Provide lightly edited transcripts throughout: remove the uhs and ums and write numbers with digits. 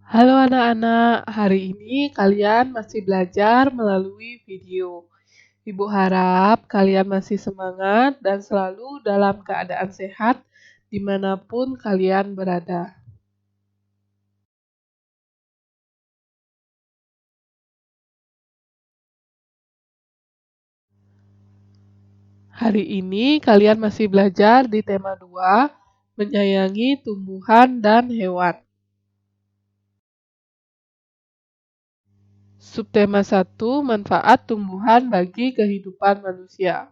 Halo anak-anak, hari ini kalian masih belajar melalui video. Ibu harap kalian masih semangat dan selalu dalam keadaan sehat dimanapun kalian berada. Hari ini kalian masih belajar di tema 2, menyayangi tumbuhan dan hewan. Subtema 1, manfaat tumbuhan bagi kehidupan manusia.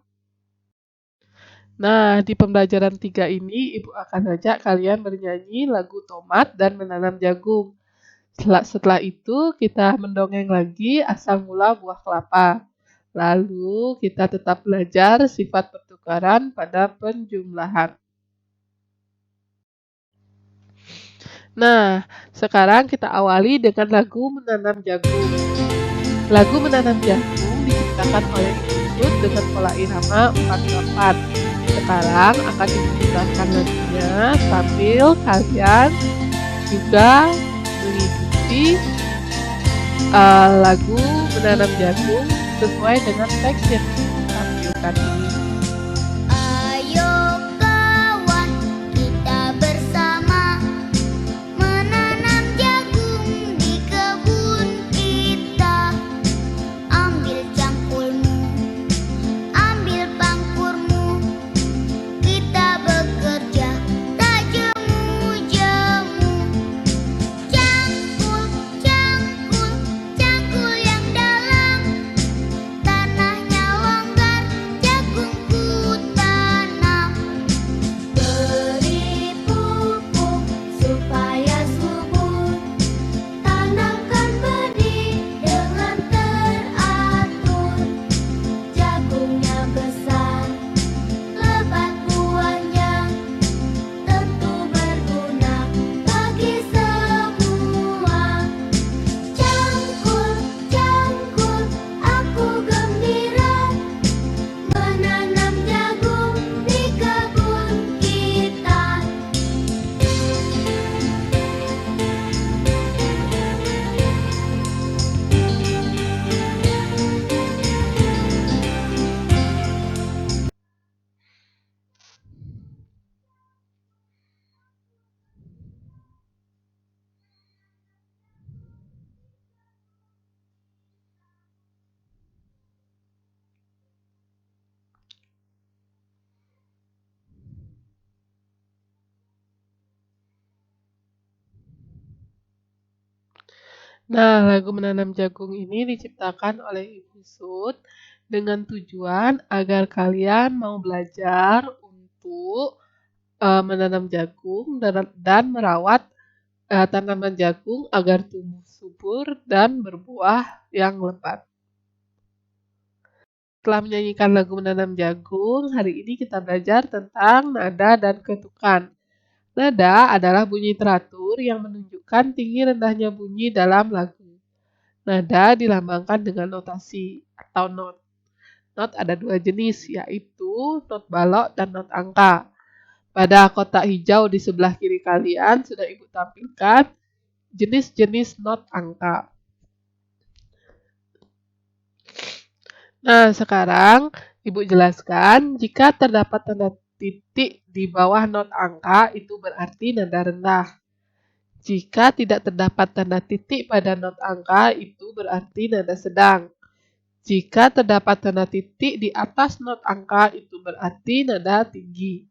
Nah, di pembelajaran 3 ini, Ibu akan ajak kalian bernyanyi lagu tomat dan menanam jagung. Setelah itu, kita mendongeng lagi asal mula buah kelapa. Lalu, kita tetap belajar sifat pertukaran pada penjumlahan. Nah, sekarang kita awali dengan lagu menanam jagung. Lagu menanam jagung diciptakan oleh Ibu dengan pola irama 4/4. Sekarang akan diputarkan lagunya sambil kalian juga mengikuti lagu menanam jagung sesuai dengan teks yang ditampilkan ini. Ayo kawan, kita bersama menanam jagung di kebun kita. Ambil cangkulmu, ambil pangkurmu, kita bekerja tak jemu-jemu. Cangkul, cangkul, cangkul yang dalam, tanahnya longgar, jagungku tanam. Beri pupuk supaya subur, tanamkan benih dengan teratur. Jagungnya besar, lebat buahnya, tentu berguna bagi semua. Cangkul, cangkul, aku gembira menanam jagung di kebun kita. Nah, lagu menanam jagung ini diciptakan oleh Ibu Sud dengan tujuan agar kalian mau belajar untuk menanam jagung dan merawat tanaman jagung agar tumbuh subur dan berbuah yang lebat. Setelah menyanyikan lagu menanam jagung, hari ini kita belajar tentang nada dan ketukan. Nada adalah bunyi teratur yang menunjukkan tinggi rendahnya bunyi dalam lagu. Nada dilambangkan dengan notasi atau not. Not ada dua jenis, yaitu not balok dan not angka. Pada kotak hijau di sebelah kiri kalian sudah Ibu tampilkan jenis-jenis not angka. Nah, sekarang Ibu jelaskan jika terdapat tanda titik di bawah not angka itu berarti nada rendah. Jika tidak terdapat tanda titik pada not angka itu berarti nada sedang. Jika terdapat tanda titik di atas not angka itu berarti nada tinggi.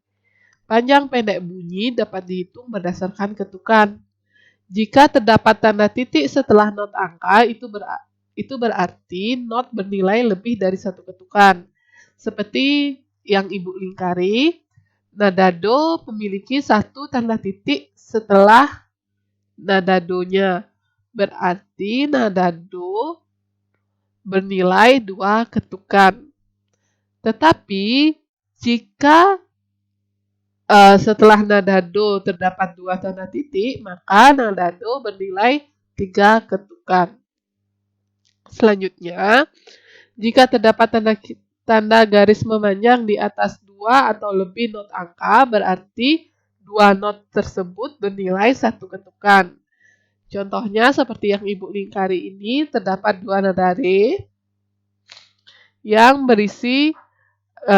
Panjang pendek bunyi dapat dihitung berdasarkan ketukan. Jika terdapat tanda titik setelah not angka itu berarti not bernilai lebih dari satu ketukan. Seperti yang Ibu lingkari, nada do memiliki satu tanda titik setelah nada do-nya. Berarti nada do bernilai 2 ketukan. Tetapi jika setelah nada do terdapat 2 tanda titik, maka nada do bernilai 3 ketukan. Selanjutnya, jika terdapat tanda garis memanjang di atas 2 atau lebih not angka, berarti 2 not tersebut bernilai 1 ketukan. Contohnya seperti yang Ibu lingkari ini, terdapat dua nadare yang berisi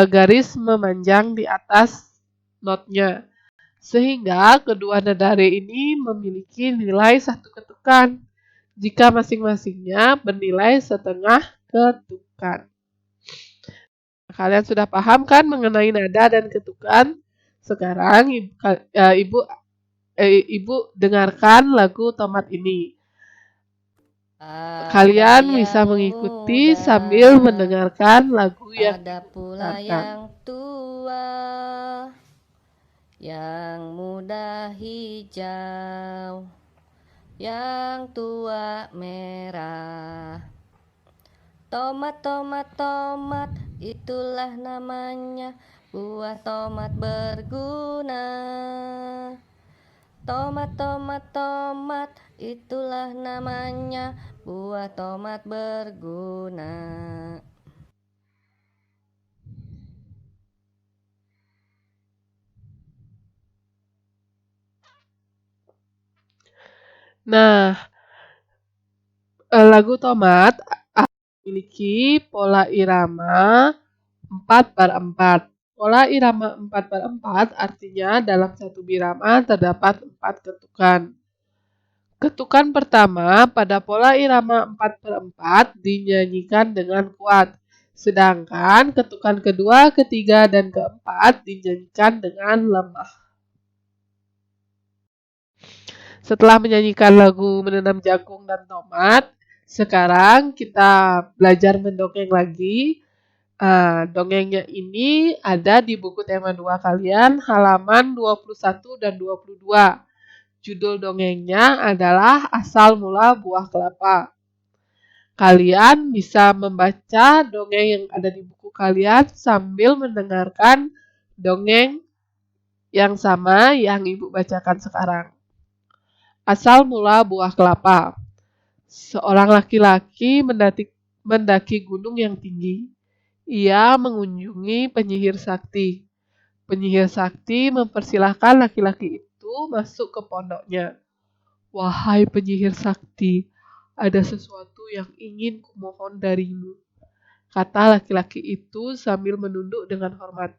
garis memanjang di atas notnya. Sehingga kedua nadare ini memiliki nilai 1 ketukan jika masing-masingnya bernilai setengah ketukan. Kalian sudah paham kan mengenai nada dan ketukan? Sekarang Ibu dengarkan lagu Tomat ini. Kalian bisa mengikuti sambil mendengarkan lagu yang ada Ibu pula putarkan. yang tua, yang muda hijau, yang tua merah. Tomat, tomat, tomat, itulah namanya, buah tomat berguna. Tomat, tomat, tomat, itulah namanya, buah tomat berguna. Nah, lagu Tomat memiliki pola irama 4/4. Pola irama 4/4 artinya dalam satu birama terdapat 4 ketukan. Ketukan pertama pada pola irama 4/4 dinyanyikan dengan kuat, sedangkan ketukan kedua, ketiga, dan keempat dinyanyikan dengan lemah. Setelah menyanyikan lagu Menanam Jagung dan Tomat, sekarang kita belajar mendongeng lagi. Dongengnya ini ada di buku tema 2 kalian, halaman 21 dan 22. Judul dongengnya adalah Asal Mula Buah Kelapa. Kalian bisa membaca dongeng yang ada di buku kalian sambil mendengarkan dongeng yang sama yang Ibu bacakan sekarang. Asal mula buah kelapa. Seorang laki-laki mendaki gunung yang tinggi. Ia mengunjungi penyihir sakti. Penyihir sakti mempersilahkan laki-laki itu masuk ke pondoknya. Wahai penyihir sakti, ada sesuatu yang ingin kumohon darimu, kata laki-laki itu sambil menunduk dengan hormat.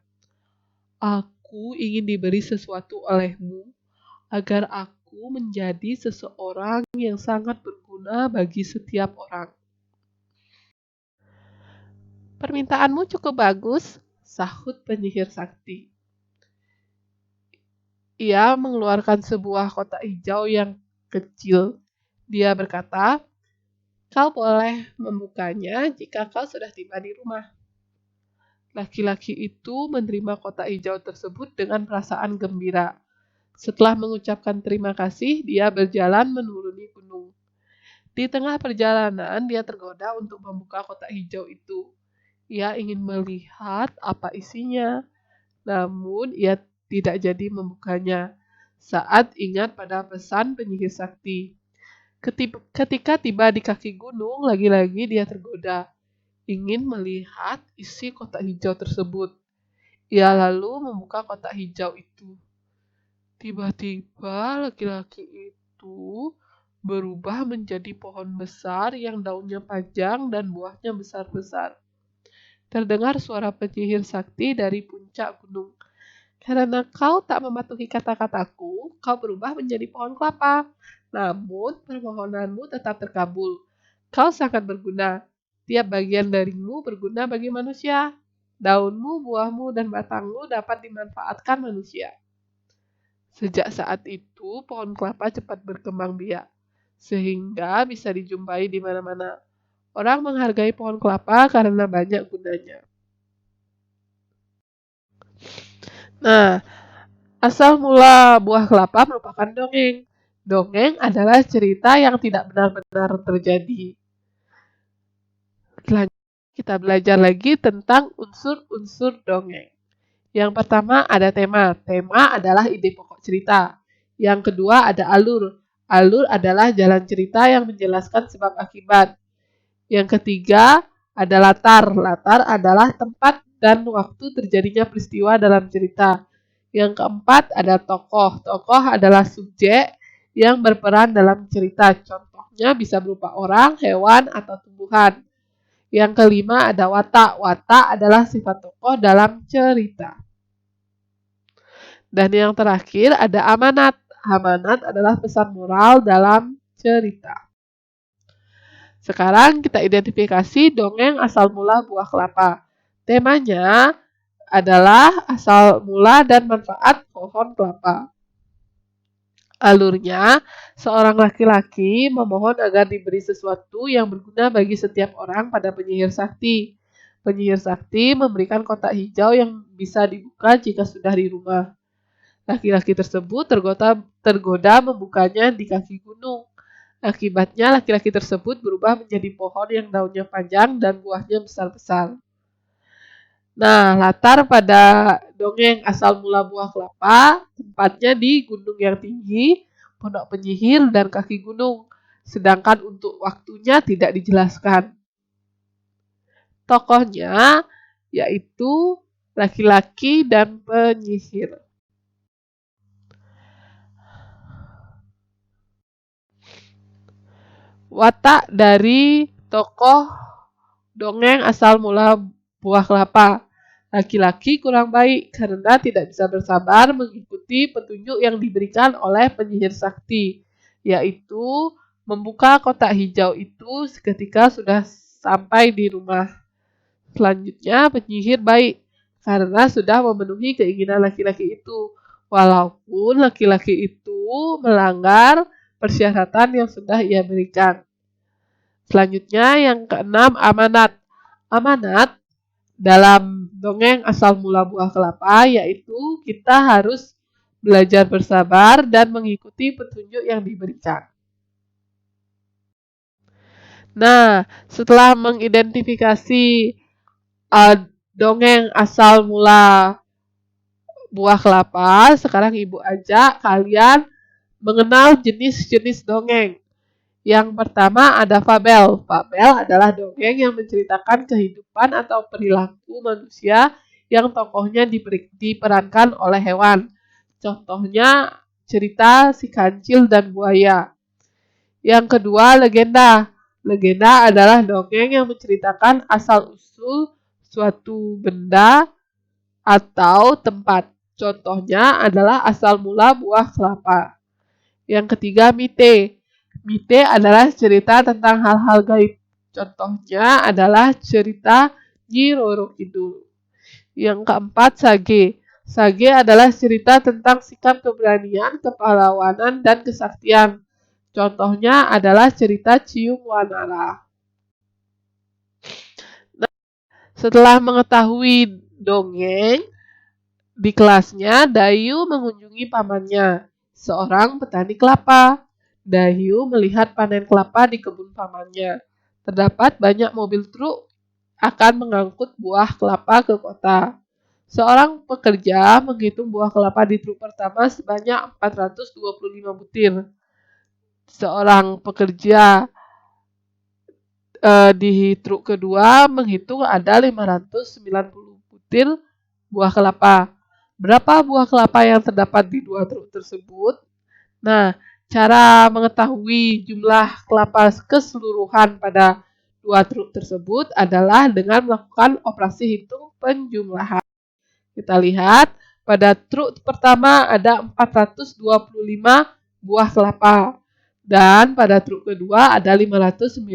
Aku ingin diberi sesuatu olehmu, agar aku menjadi seseorang yang sangat berguna bagi setiap orang. Permintaanmu cukup bagus, sahut penyihir sakti. Ia mengeluarkan sebuah kotak hijau yang kecil. Dia berkata, kau boleh membukanya jika kau sudah tiba di rumah. Laki-laki itu menerima kotak hijau tersebut dengan perasaan gembira. Setelah mengucapkan terima kasih, dia berjalan menuruni gunung. Di tengah perjalanan, dia tergoda untuk membuka kotak hijau itu. Ia ingin melihat apa isinya, namun ia tidak jadi membukanya saat ingat pada pesan penyihir sakti. Ketika tiba di kaki gunung, lagi-lagi dia tergoda, ingin melihat isi kotak hijau tersebut. Ia lalu membuka kotak hijau itu. Tiba-tiba laki-laki itu berubah menjadi pohon besar yang daunnya panjang dan buahnya besar-besar. Terdengar suara penyihir sakti dari puncak gunung. Karena kau tak mematuhi kata-kataku, kau berubah menjadi pohon kelapa. Namun permohonanmu tetap terkabul. Kau sangat berguna. Tiap bagian darimu berguna bagi manusia. Daunmu, buahmu, dan batangmu dapat dimanfaatkan manusia. Sejak saat itu, pohon kelapa cepat berkembang biak, sehingga bisa dijumpai di mana-mana. Orang menghargai pohon kelapa karena banyak gunanya. Nah, asal mula buah kelapa merupakan dongeng. Dongeng adalah cerita yang tidak benar-benar terjadi. Selanjutnya, kita belajar lagi tentang unsur-unsur dongeng. Yang pertama ada tema. Tema adalah ide pokok cerita. Yang kedua ada alur. Alur adalah jalan cerita yang menjelaskan sebab akibat. Yang ketiga ada latar. Latar adalah tempat dan waktu terjadinya peristiwa dalam cerita. Yang keempat ada tokoh. Tokoh adalah subjek yang berperan dalam cerita. Contohnya bisa berupa orang, hewan, atau tumbuhan. Yang kelima ada watak. Watak adalah sifat tokoh dalam cerita. Dan yang terakhir ada amanat. Amanat adalah pesan moral dalam cerita. Sekarang kita identifikasi dongeng asal mula buah kelapa. Temanya adalah asal mula dan manfaat pohon kelapa. Alurnya, seorang laki-laki memohon agar diberi sesuatu yang berguna bagi setiap orang pada penyihir sakti. Penyihir sakti memberikan kotak hijau yang bisa dibuka jika sudah di rumah. Laki-laki tersebut tergoda membukanya di kaki gunung. Akibatnya laki-laki tersebut berubah menjadi pohon yang daunnya panjang dan buahnya besar-besar. Nah, latar pada dongeng asal mula buah kelapa, tempatnya di gunung yang tinggi, pondok penyihir, dan kaki gunung. Sedangkan untuk waktunya tidak dijelaskan. Tokohnya yaitu laki-laki dan penyihir. Watak dari tokoh dongeng asal mula buah kelapa. Laki-laki kurang baik karena tidak bisa bersabar mengikuti petunjuk yang diberikan oleh penyihir sakti, yaitu membuka kotak hijau itu seketika sudah sampai di rumah. Selanjutnya penyihir baik karena sudah memenuhi keinginan laki-laki itu, walaupun laki-laki itu melanggar persyaratan yang sudah ia berikan. Selanjutnya yang keenam amanat. Amanat dalam dongeng asal mula buah kelapa yaitu kita harus belajar bersabar dan mengikuti petunjuk yang diberikan. Nah, setelah mengidentifikasi dongeng asal mula buah kelapa, sekarang Ibu ajak kalian mengenal jenis-jenis dongeng. Yang pertama ada fabel. Fabel adalah dongeng yang menceritakan kehidupan atau perilaku manusia yang tokohnya diperankan oleh hewan. Contohnya cerita si kancil dan buaya. Yang kedua legenda. Legenda adalah dongeng yang menceritakan asal-usul suatu benda atau tempat. Contohnya adalah asal mula buah kelapa. Yang ketiga mite. Mite adalah cerita tentang hal-hal gaib. Contohnya adalah cerita Nyi Roro Kidul. Yang keempat sage. Sage adalah cerita tentang sikap keberanian, kepahlawanan, dan kesaktian. Contohnya adalah cerita Cium Wanara. Nah, setelah mengetahui dongeng, di kelasnya Dayu mengunjungi pamannya, seorang petani kelapa. Dayu melihat panen kelapa di kebun pamannya. Terdapat banyak mobil truk akan mengangkut buah kelapa ke kota. Seorang pekerja menghitung buah kelapa di truk pertama sebanyak 425 butir. Seorang pekerja di truk kedua menghitung ada 590 butir buah kelapa. Berapa buah kelapa yang terdapat di dua truk tersebut? Nah, cara mengetahui jumlah kelapa keseluruhan pada dua truk tersebut adalah dengan melakukan operasi hitung penjumlahan. Kita lihat, pada truk pertama ada 425 buah kelapa. Dan pada truk kedua ada 590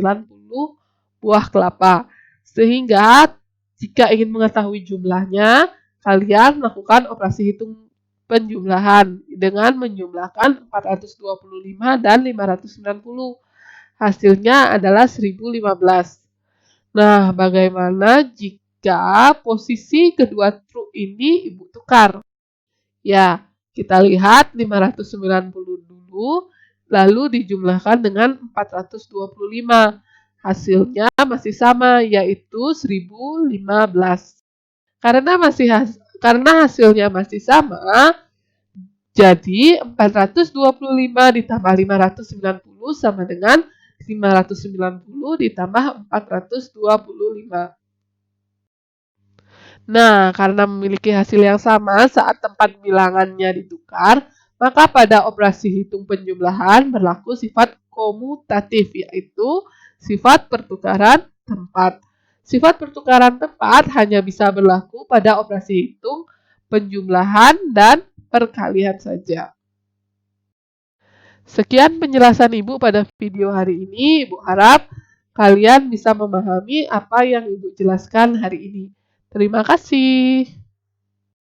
buah kelapa. Sehingga jika ingin mengetahui jumlahnya, kalian melakukan operasi hitung penjumlahan dengan menjumlahkan 425 dan 590. Hasilnya adalah 1015. Nah, bagaimana jika posisi kedua truk ini Ibu tukar? Ya, kita lihat 590 dulu, lalu dijumlahkan dengan 425. Hasilnya masih sama, yaitu 1015. Karena hasilnya masih sama, jadi 425 ditambah 590 sama dengan 590 ditambah 425. Nah, karena memiliki hasil yang sama saat tempat bilangannya ditukar, Maka pada operasi hitung penjumlahan berlaku sifat komutatif, yaitu sifat pertukaran tempat. Sifat pertukaran tempat hanya bisa berlaku pada operasi hitung, penjumlahan, dan perkalian saja. Sekian penjelasan Ibu pada video hari ini. Ibu harap kalian bisa memahami apa yang Ibu jelaskan hari ini. Terima kasih.